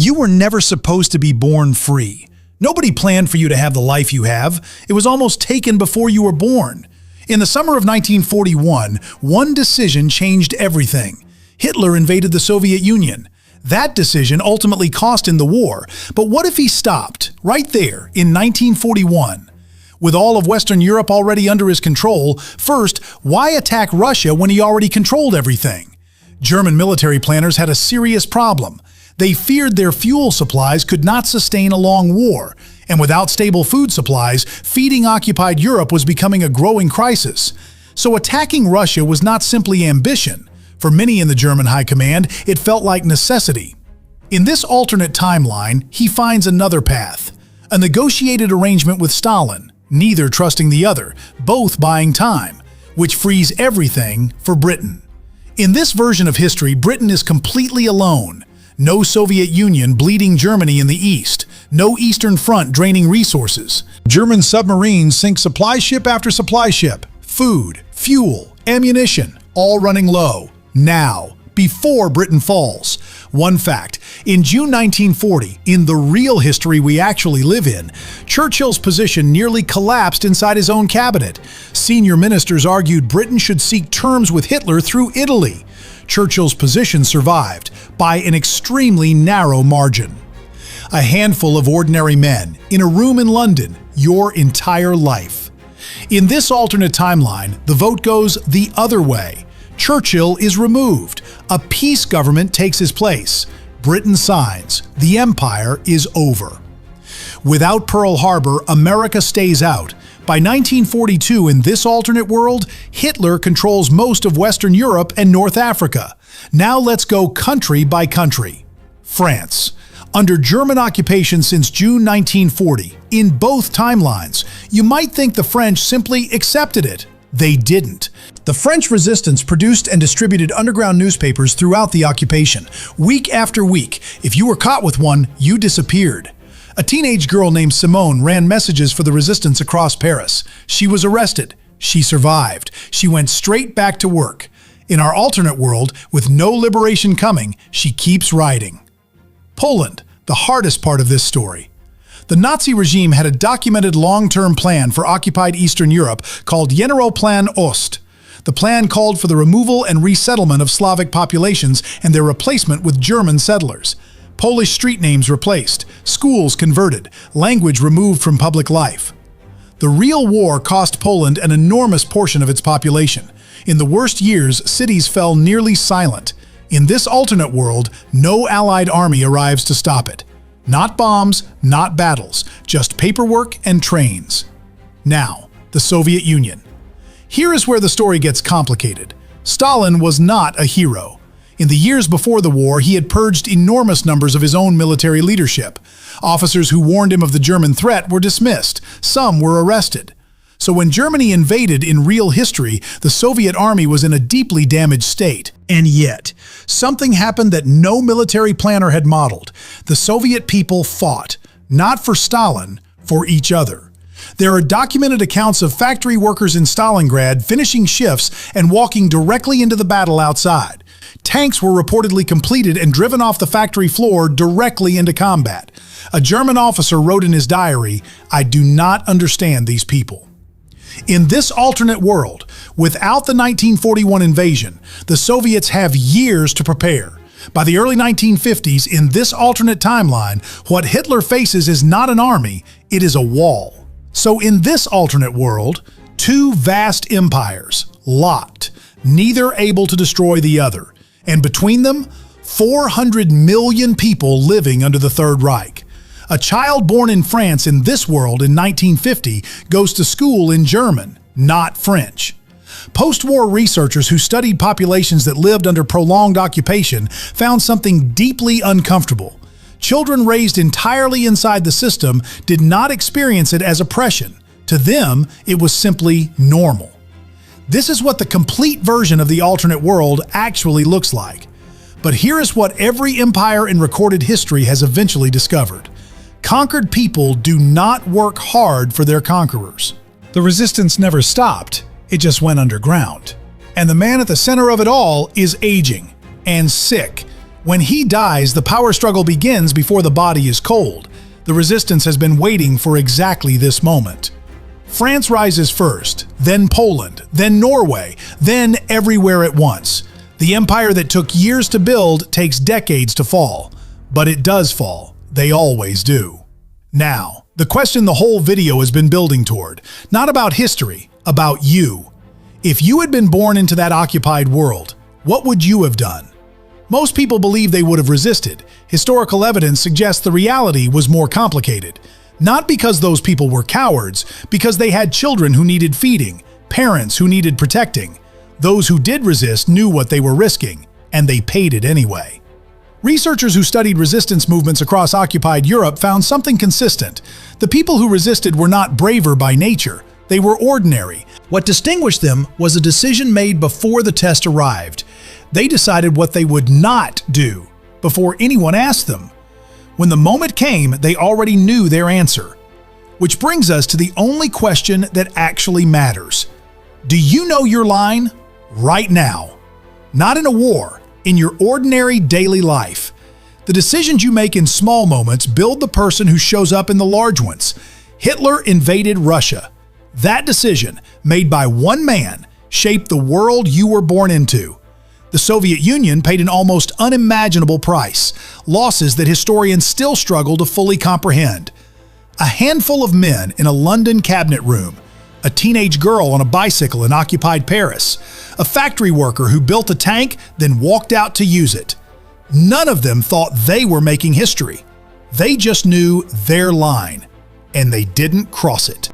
You were never supposed to be born free. Nobody planned for you to have the life you have. It was almost taken before you were born. In the summer of 1941, one decision changed everything. Hitler invaded the Soviet Union. That decision ultimately cost him the war. But what if he stopped, right there, in 1941? With all of Western Europe already under his control, first, why attack Russia when he already controlled everything? German military planners had a serious problem. They feared their fuel supplies could not sustain a long war, and without stable food supplies, feeding occupied Europe was becoming a growing crisis. So attacking Russia was not simply ambition. For many in the German high command, it felt like necessity. In this alternate timeline, he finds another path, a negotiated arrangement with Stalin, neither trusting the other, both buying time, which frees everything for Britain. In this version of history, Britain is completely alone. No Soviet Union bleeding Germany in the east. No Eastern Front draining resources. German submarines sink supply ship after supply ship. Food, fuel, ammunition, all running low. Now, before Britain falls. One fact, in June 1940, in the real history we actually live in, Churchill's position nearly collapsed inside his own cabinet. Senior ministers argued Britain should seek terms with Hitler through Italy. Churchill's position survived by an extremely narrow margin. A handful of ordinary men in a room in London, your entire life. In this alternate timeline, the vote goes the other way. Churchill is removed. A peace government takes his place. Britain signs. The empire is over. Without Pearl Harbor, America stays out. By 1942, in this alternate world, Hitler controls most of Western Europe and North Africa. Now let's go country by country. France. Under German occupation since June 1940, in both timelines, you might think the French simply accepted it. They didn't. The French resistance produced and distributed underground newspapers throughout the occupation. Week after week, if you were caught with one, you disappeared. A teenage girl named Simone ran messages for the resistance across Paris. She was arrested. She survived. She went straight back to work. In our alternate world, with no liberation coming, she keeps writing. Poland, the hardest part of this story. The Nazi regime had a documented long-term plan for occupied Eastern Europe called Generalplan Ost. The plan called for the removal and resettlement of Slavic populations and their replacement with German settlers. Polish street names replaced, schools converted, language removed from public life. The real war cost Poland an enormous portion of its population. In the worst years, cities fell nearly silent. In this alternate world, no Allied army arrives to stop it. Not bombs, not battles, just paperwork and trains. Now, the Soviet Union. Here is where the story gets complicated. Stalin was not a hero. In the years before the war, he had purged enormous numbers of his own military leadership. Officers who warned him of the German threat were dismissed. Some were arrested. So when Germany invaded in real history, the Soviet army was in a deeply damaged state. And yet, something happened that no military planner had modeled. The Soviet people fought, not for Stalin, for each other. There are documented accounts of factory workers in Stalingrad finishing shifts and walking directly into the battle outside. Tanks were reportedly completed and driven off the factory floor directly into combat. A German officer wrote in his diary, "I do not understand these people." In this alternate world, without the 1941 invasion, the Soviets have years to prepare. By the early 1950s, in this alternate timeline, what Hitler faces is not an army, it is a wall. So in this alternate world, two vast empires, locked, neither able to destroy the other. And between them, 400 million people living under the Third Reich. A child born in France in this world in 1950 goes to school in German, not French. Post-war researchers who studied populations that lived under prolonged occupation found something deeply uncomfortable. Children raised entirely inside the system did not experience it as oppression. To them, it was simply normal. This is what the complete version of the alternate world actually looks like. But here is what every empire in recorded history has eventually discovered. Conquered people do not work hard for their conquerors. The resistance never stopped, it just went underground. And the man at the center of it all is aging and sick, When he dies, the power struggle begins before the body is cold. The resistance has been waiting for exactly this moment. France rises first, then Poland, then Norway, then everywhere at once. The empire that took years to build takes decades to fall. But it does fall. They always do. Now, the question the whole video has been building toward, not about history, about you. If you had been born into that occupied world, what would you have done? Most people believe they would have resisted. Historical evidence suggests the reality was more complicated. Not because those people were cowards, because they had children who needed feeding, parents who needed protecting. Those who did resist knew what they were risking, and they paid it anyway. Researchers who studied resistance movements across occupied Europe found something consistent. The people who resisted were not braver by nature. They were ordinary. What distinguished them was a decision made before the test arrived. They decided what they would not do before anyone asked them. When the moment came, they already knew their answer. Which brings us to the only question that actually matters. Do you know your line? Right now. Not in a war, in your ordinary daily life. The decisions you make in small moments build the person who shows up in the large ones. Hitler invaded Russia. That decision, made by one man, shaped the world you were born into. The Soviet Union paid an almost unimaginable price, losses that historians still struggle to fully comprehend. A handful of men in a London cabinet room, a teenage girl on a bicycle in occupied Paris, a factory worker who built a tank, then walked out to use it. None of them thought they were making history. They just knew their line, and they didn't cross it.